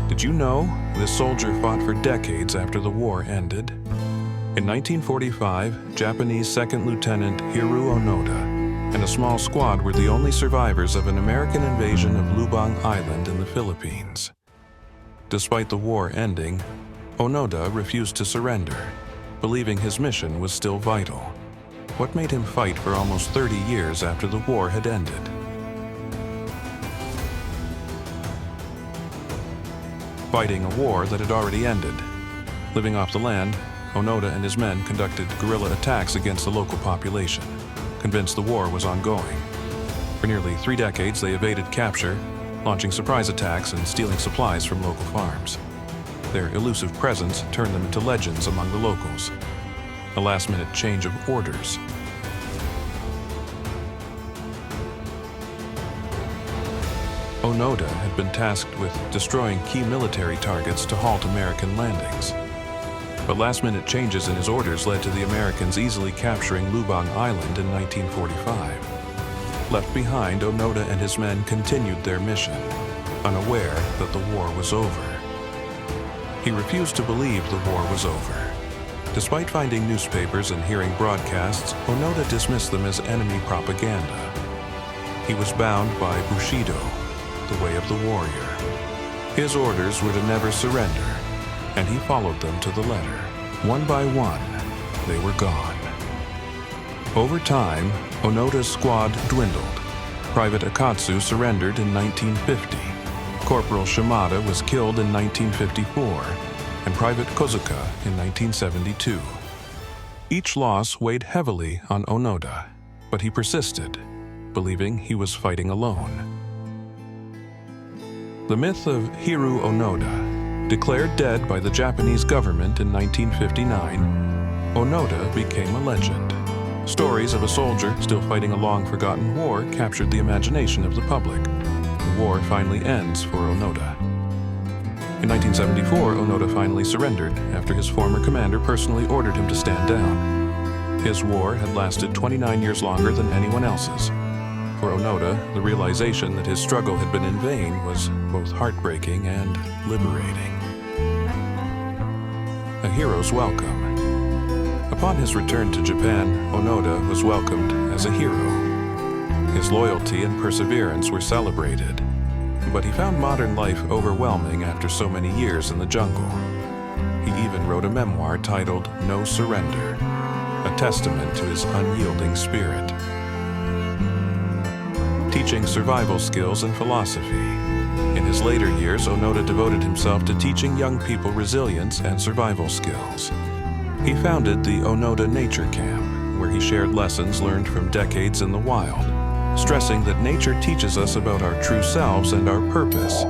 Did you know this soldier fought for decades after the war ended? In 1945, Japanese Second Lieutenant Hiroo Onoda and a small squad were the only survivors of an American invasion of Lubang Island in the Philippines. Despite the war ending, Onoda refused to surrender, believing his mission was still vital. What made him fight for almost 30 years after the war had ended? Fighting a war that had already ended. Living off the land, Onoda and his men conducted guerrilla attacks against the local population, convinced the war was ongoing. For nearly 3 decades, they evaded capture, launching surprise attacks and stealing supplies from local farms. Their elusive presence turned them into legends among the locals. A last-minute change of orders. Onoda had been tasked with destroying key military targets to halt American landings. But last-minute changes in his orders led to the Americans easily capturing Lubang Island in 1945. Left behind, Onoda and his men continued their mission, unaware that the war was over. He refused to believe the war was over. Despite finding newspapers and hearing broadcasts, Onoda dismissed them as enemy propaganda. He was bound by Bushido, the way of the warrior. His orders were to never surrender, and he followed them to the letter. One by one, they were gone. Over time, Onoda's squad dwindled. Private Akatsu surrendered in 1950. Corporal Shimada was killed in 1954, and Private Kozuka in 1972. Each loss weighed heavily on Onoda, but he persisted, believing he was fighting alone. The myth of Hiroo Onoda, declared dead by the Japanese government in 1959, Onoda became a legend. Stories of a soldier still fighting a long-forgotten war captured the imagination of the public. The war finally ends for Onoda. In 1974, Onoda finally surrendered after his former commander personally ordered him to stand down. His war had lasted 29 years longer than anyone else's. For Onoda, the realization that his struggle had been in vain was both heartbreaking and liberating. A hero's welcome. Upon his return to Japan, Onoda was welcomed as a hero. His loyalty and perseverance were celebrated, but he found modern life overwhelming after so many years in the jungle. He even wrote a memoir titled No Surrender, a testament to his unyielding spirit. Teaching survival skills and philosophy. In his later years, Onoda devoted himself to teaching young people resilience and survival skills. He founded the Onoda Nature Camp, where he shared lessons learned from decades in the wild, stressing that nature teaches us about our true selves and our purpose,